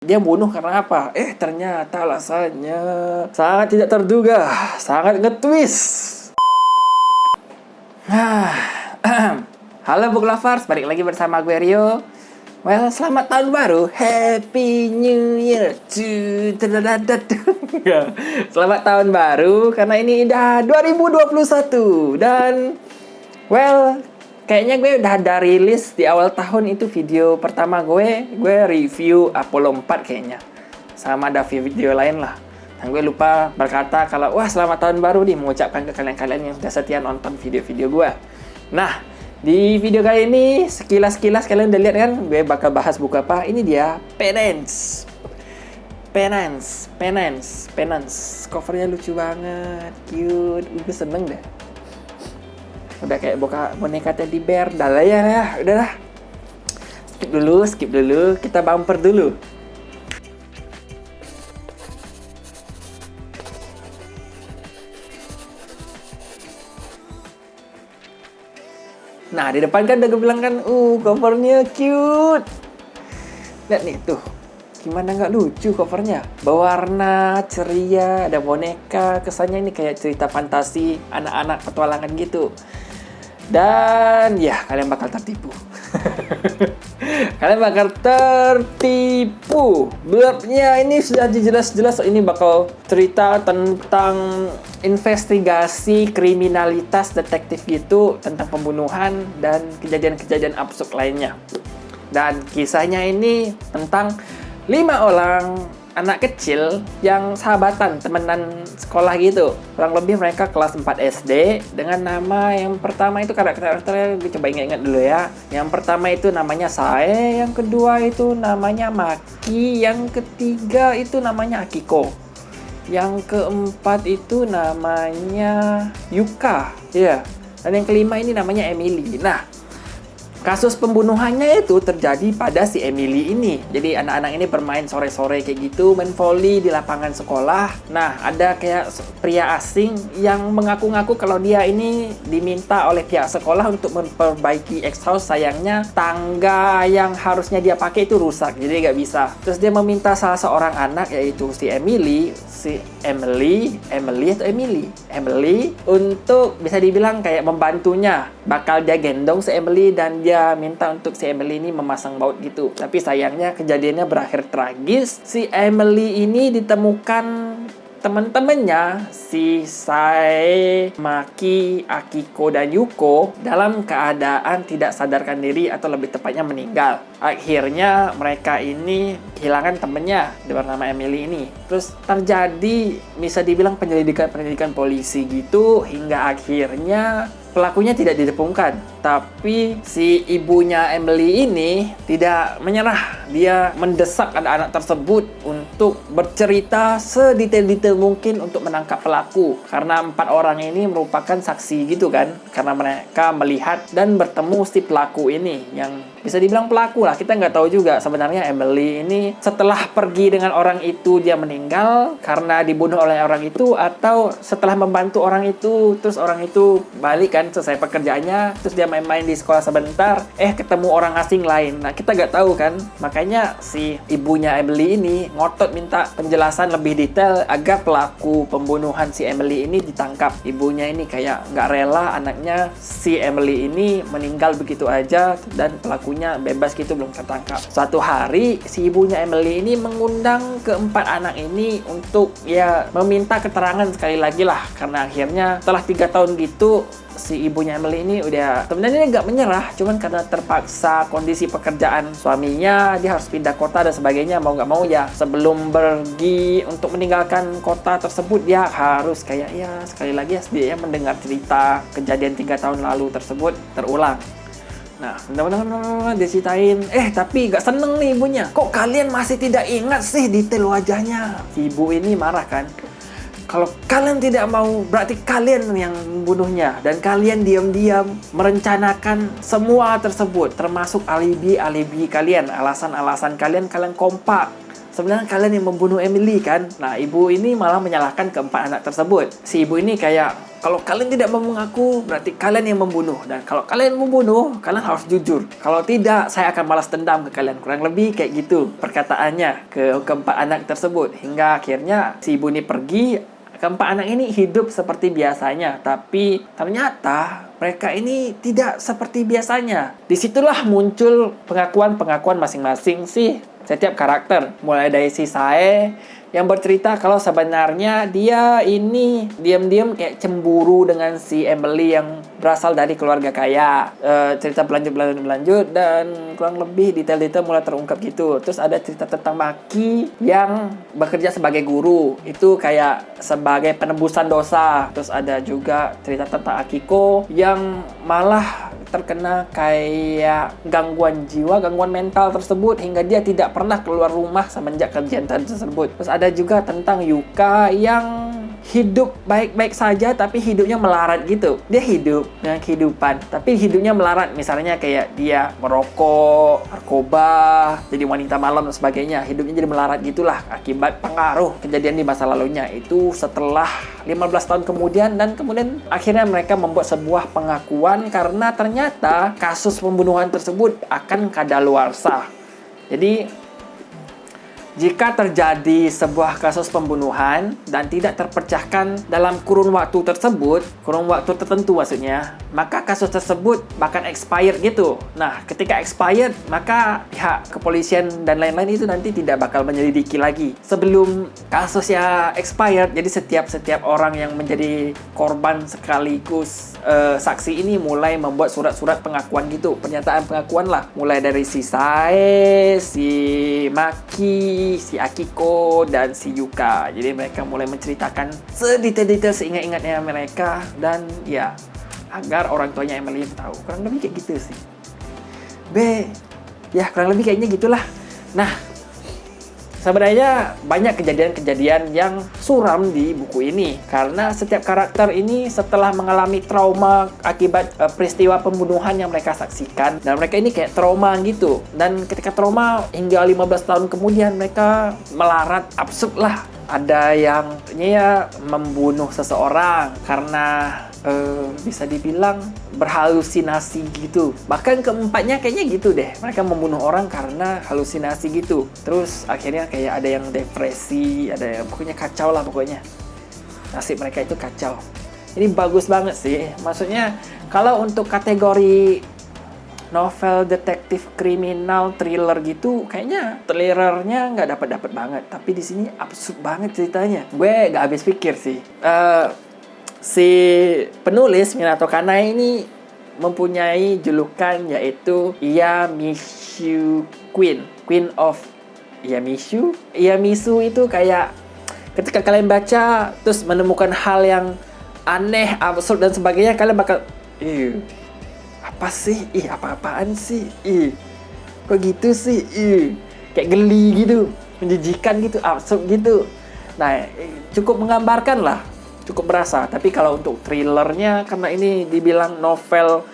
Dia bunuh karena apa? Ternyata alasannya sangat tidak terduga, sangat nge-twist. Halo Book Lovers, balik lagi bersama gue Rio. Well, selamat tahun baru, Happy New Year. Selamat tahun baru, karena ini udah 2021. Dan, well, kayaknya gue udah ada rilis di awal tahun itu video pertama gue review Apollo 4 kayaknya. Sama ada video lain lah. Dan gue lupa berkata kalau, wah selamat tahun baru nih, mengucapkan ke kalian-kalian yang sudah setia nonton video-video gue. Nah, di video kali ini, sekilas kalian udah lihat kan, gue bakal bahas buku apa. Ini dia, Penance. Covernya lucu banget, cute. Gue seneng deh. Udah kayak boneka teddy bear. Dah lah ya, udahlah. Skip dulu. Kita bumper dulu. Nah, di depan kan udah gue bilang kan, covernya cute. Lihat nih, tuh. Gimana nggak lucu covernya? Berwarna, ceria, ada boneka. Kesannya ini kayak cerita fantasi anak-anak petualangan gitu. Dan ya, kalian bakal tertipu. Blurbnya ini sudah jelas-jelas ini bakal cerita tentang investigasi kriminalitas detektif gitu, tentang pembunuhan dan kejadian-kejadian absurd lainnya. Dan kisahnya ini tentang 5 orang anak kecil yang sahabatan, temenan sekolah gitu. Kurang lebih mereka kelas 4 SD dengan nama yang pertama itu karakternya gue coba ingat-ingat dulu ya. Yang pertama itu namanya Sae, yang kedua itu namanya Maki, yang ketiga itu namanya Akiko. Yang keempat itu namanya Yuka. Iya. Dan yang kelima ini namanya Emily. Nah, kasus pembunuhannya itu terjadi pada si Emily ini. Jadi anak-anak ini bermain sore-sore kayak gitu, main volley di lapangan sekolah. Nah, ada kayak pria asing yang mengaku-ngaku kalau dia ini diminta oleh pihak sekolah untuk memperbaiki exhaust. Sayangnya tangga yang harusnya dia pakai itu rusak, jadi nggak bisa. Terus dia meminta salah seorang anak, yaitu si Emily untuk bisa dibilang kayak membantunya. Bakal dia gendong si Emily dan dia minta untuk si Emily ini memasang baut gitu. Tapi sayangnya kejadiannya berakhir tragis. Si Emily ini ditemukan teman-temannya, si Sae, Maki, Akiko, dan Yuko dalam keadaan tidak sadarkan diri atau lebih tepatnya meninggal. Akhirnya mereka ini kehilangan temennya bernama Emily ini. Terus terjadi bisa dibilang penyelidikan polisi gitu hingga akhirnya pelakunya tidak ditemukan. Tapi si ibunya Emily ini tidak menyerah. Dia mendesak anak-anak tersebut untuk bercerita sedetail-detail mungkin untuk menangkap pelaku. Karena 4 orang ini merupakan saksi gitu kan. Karena mereka melihat dan bertemu si pelaku ini. Yang bisa dibilang pelaku lah. Kita nggak tahu juga sebenarnya Emily ini setelah pergi dengan orang itu dia meninggal karena dibunuh oleh orang itu, atau setelah membantu orang itu terus orang itu balik kan selesai pekerjaannya, terus dia main-main di sekolah sebentar, ketemu orang asing lain. Nah, kita nggak tahu kan. Makanya si ibunya Emily ini ngotot minta penjelasan lebih detail agar pelaku pembunuhan si Emily ini ditangkap. Ibunya ini kayak nggak rela anaknya si Emily ini meninggal begitu aja dan pelakunya bebas gitu, belum tertangkap. Suatu hari si ibunya Emily ini mengundang keempat anak ini untuk ya meminta keterangan sekali lagi lah. Karena akhirnya setelah 3 tahun gitu si ibunya Emily ini udah sebenarnya nggak menyerah, cuman karena terpaksa kondisi pekerjaan suaminya, dia harus pindah kota dan sebagainya. Mau nggak mau ya sebelum pergi untuk meninggalkan kota tersebut dia harus kayak ya sekali lagi dia mendengar cerita kejadian 3 tahun lalu tersebut terulang. Nah, benar-benar dia ceritain, tapi gak seneng nih ibunya. Kok kalian masih tidak ingat sih detail wajahnya? Ibu ini marah kan. Kalau kalian tidak mau, berarti kalian yang membunuhnya. Dan kalian diam-diam merencanakan semua tersebut. Termasuk alibi kalian, alasan-alasan kalian kompak. sebenarnya kalian yang membunuh Emily kan. Nah, ibu ini malah menyalahkan keempat anak tersebut. Si ibu ini kayak, kalau kalian tidak mau mengaku, berarti kalian yang membunuh. Dan kalau kalian membunuh, kalian harus jujur. Kalau tidak, saya akan balas dendam ke kalian. Kurang lebih kayak gitu perkataannya ke keempat anak tersebut. Hingga akhirnya si ibu ini pergi. Keempat anak ini hidup seperti biasanya. Tapi ternyata mereka ini tidak seperti biasanya. Disitulah muncul pengakuan-pengakuan masing-masing sih setiap karakter. Mulai dari si Sae yang bercerita kalau sebenarnya dia ini diam-diam kayak cemburu dengan si Emily yang berasal dari keluarga kaya. Cerita berlanjut dan kurang lebih detail-detail mulai terungkap gitu. Terus ada cerita tentang Maki yang bekerja sebagai guru. Itu kayak sebagai penebusan dosa. Terus ada juga cerita tentang Akiko yang malah terkena kayak gangguan jiwa, gangguan mental tersebut hingga dia tidak pernah keluar rumah semenjak kejadian tersebut. Terus ada juga tentang Yuka yang hidup baik-baik saja tapi hidupnya melarat gitu. Dia hidup dengan kehidupan tapi hidupnya melarat. Misalnya kayak dia merokok, narkoba, jadi wanita malam dan sebagainya. Hidupnya jadi melarat gitulah akibat pengaruh kejadian di masa lalunya. Itu setelah 15 tahun kemudian dan kemudian akhirnya mereka membuat sebuah pengakuan karena ternyata kasus pembunuhan tersebut akan kadaluarsa. Jadi jika terjadi sebuah kasus pembunuhan dan tidak terpecahkan dalam kurun waktu tersebut, kurun waktu tertentu maksudnya, maka kasus tersebut bahkan expired gitu. Nah, ketika expired, maka pihak kepolisian dan lain-lain itu nanti tidak bakal menyelidiki lagi. Sebelum kasusnya expired, jadi setiap orang yang menjadi korban sekaligus saksi ini mulai membuat surat-surat pengakuan gitu, pernyataan pengakuan lah. Mulai dari si Sae, si Maki, si Akiko, dan si Yuka. Jadi mereka mulai menceritakan sedetail-detail seingat-ingatnya mereka dan ya agar orang tuanya Emily tahu. Kurang lebih kayak gitu sih. Ya kurang lebih kayaknya gitulah. Nah, sebenarnya banyak kejadian-kejadian yang suram di buku ini karena setiap karakter ini setelah mengalami trauma akibat peristiwa pembunuhan yang mereka saksikan dan mereka ini kayak trauma gitu. Dan ketika trauma hingga 15 tahun kemudian mereka melarat, absurd lah. Ada yang ya membunuh seseorang karena bisa dibilang berhalusinasi gitu. Bahkan keempatnya kayaknya gitu deh. Mereka membunuh orang karena halusinasi gitu. Terus akhirnya kayak ada yang depresi, ada yang pokoknya kacau lah pokoknya. Nasib mereka itu kacau. Ini bagus banget sih. Maksudnya kalau untuk kategori novel detektif kriminal thriller gitu kayaknya thrillernya nggak dapat banget, tapi di sini absurd banget ceritanya. Gue nggak habis pikir sih. Si penulis Minato Kanai ini mempunyai julukan yaitu Yamisu Queen of Yamisu. Yamisu itu kayak ketika kalian baca terus menemukan hal yang aneh, absurd dan sebagainya, kalian bakal apa sih? Apa-apaan sih? Kok gitu sih? Kayak geli gitu, menjijikan gitu, absurd gitu. Nah, cukup menggambarkan lah, cukup berasa. Tapi kalau untuk thrillernya, karena ini dibilang novel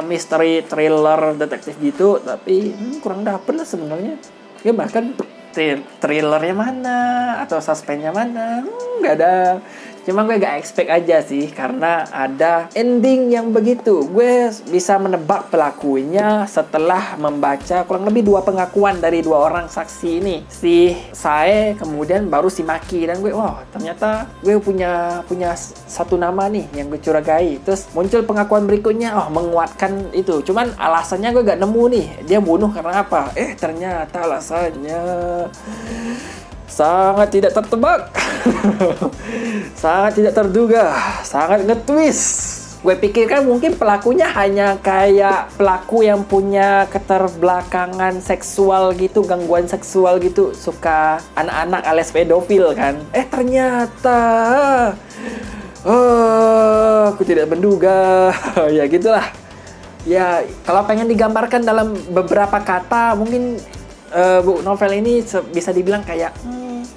misteri thriller detektif gitu, tapi kurang dapet lah sebenarnya. Ya bahkan thrillernya mana atau suspense-nya mana, nggak ada. Cuma gue gak expect aja sih karena ada ending yang begitu. Gue bisa menebak pelakunya setelah membaca kurang lebih 2 pengakuan dari 2 orang saksi ini. Si Sae kemudian baru si Maki. Dan gue ternyata gue punya satu nama nih yang gue curigai. Terus muncul pengakuan berikutnya, menguatkan itu. Cuman alasannya gue gak nemu nih. Dia bunuh karena apa? Ternyata alasannya sangat tidak tertebak. Sangat tidak terduga, sangat nge-twist. Gue pikir kan mungkin pelakunya hanya kayak pelaku yang punya keterbelakangan seksual gitu, gangguan seksual gitu, suka anak-anak alias pedofil kan. Ternyata aku tidak menduga. Ya gitulah. Ya kalau pengen digambarkan dalam beberapa kata, mungkin buku novel ini bisa dibilang kayak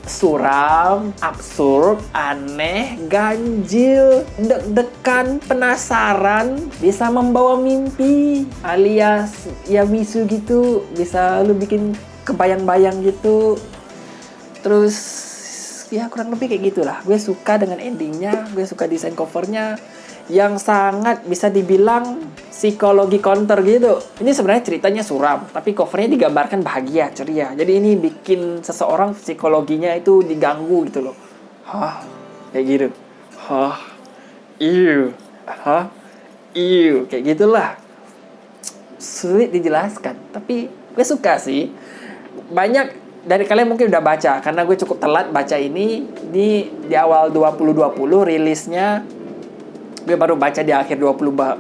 suram, absurd, aneh, ganjil, deg-degan, penasaran, bisa membawa mimpi, alias Yamisu gitu, bisa lu bikin kebayang-bayang gitu. Terus ya kurang lebih kayak gitulah. Gue suka dengan endingnya, gue suka desain covernya yang sangat bisa dibilang psikologi counter gitu. Ini sebenarnya ceritanya suram, tapi covernya digambarkan bahagia, ceria. Jadi ini bikin seseorang psikologinya itu diganggu gitu loh. Hah? Kayak gitu. Hah? Iu. Hah? Iu. Kayak gitulah. Sulit dijelaskan, tapi gue suka sih. Banyak dari kalian mungkin udah baca, karena gue cukup telat baca ini. Di awal 2020 rilisnya, gue baru baca di akhir 2020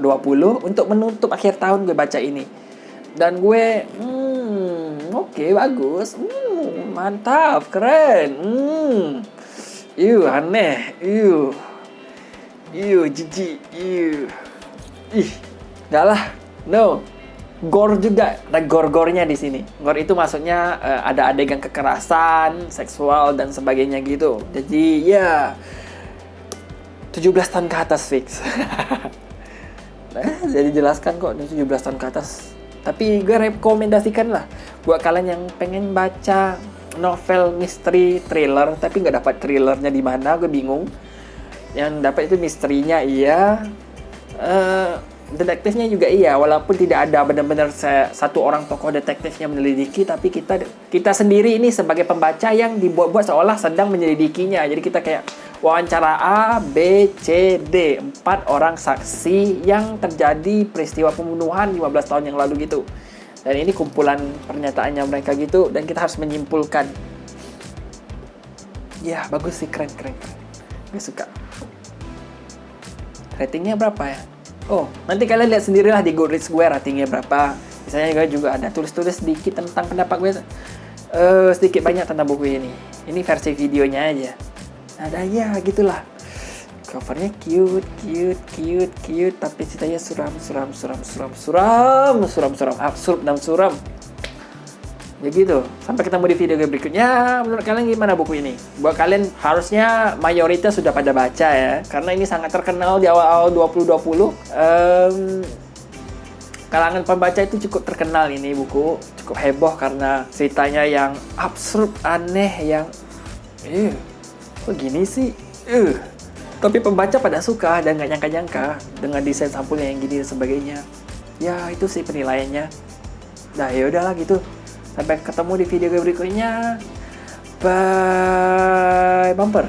untuk menutup akhir tahun gue baca ini. Dan gue oke, bagus. Mantap, keren. Aneh. Jijik. Ih, enggak lah. No. Gore juga, ada gore-gorenya di sini. Gore itu maksudnya ada adegan kekerasan, seksual dan sebagainya gitu. Jadi ya 17 tahun ke atas fix. Jadi jelaskan kok 17 tahun ke atas. Tapi gue rekomendasikan lah buat kalian yang pengen baca novel misteri thriller tapi nggak dapat thrillernya di mana, gue bingung. Yang dapat itu misterinya iya. Detektifnya juga iya, walaupun tidak ada benar-benar satu orang tokoh detektifnya menyelidiki, tapi kita sendiri ini sebagai pembaca yang dibuat-buat seolah sedang menyelidikinya. Jadi kita kayak wawancara A, B, C, D, 4 orang saksi yang terjadi peristiwa pembunuhan 15 tahun yang lalu gitu. Dan ini kumpulan pernyataannya mereka gitu, dan kita harus menyimpulkan. Ya, bagus sih, keren. Gue suka. Ratingnya berapa ya? Oh, nanti kalian lihat sendirilah di Goodreads gue ratingnya berapa. Misalnya gue juga ada tulis-tulis sedikit tentang pendapat gue, sedikit banyak tentang buku ini. Ini versi videonya aja. Ada ya gitulah. Covernya cute, tapi ceritanya suram, absurd dan suram. Ya gitu. Sampai ketemu di video gue berikutnya. Menurut kalian gimana buku ini? Buat kalian harusnya mayoritas sudah pada baca ya, karena ini sangat terkenal di awal-awal 2020. Kalangan pembaca itu cukup terkenal ini buku, cukup heboh karena ceritanya yang absurd, aneh, yang kok gini sih? Tapi pembaca pada suka dan gak nyangka-nyangka dengan desain sampulnya yang gini dan sebagainya. Ya itu sih penilaiannya. Nah ya udahlah gitu. Sampai ketemu di video berikutnya. Bye, bumper.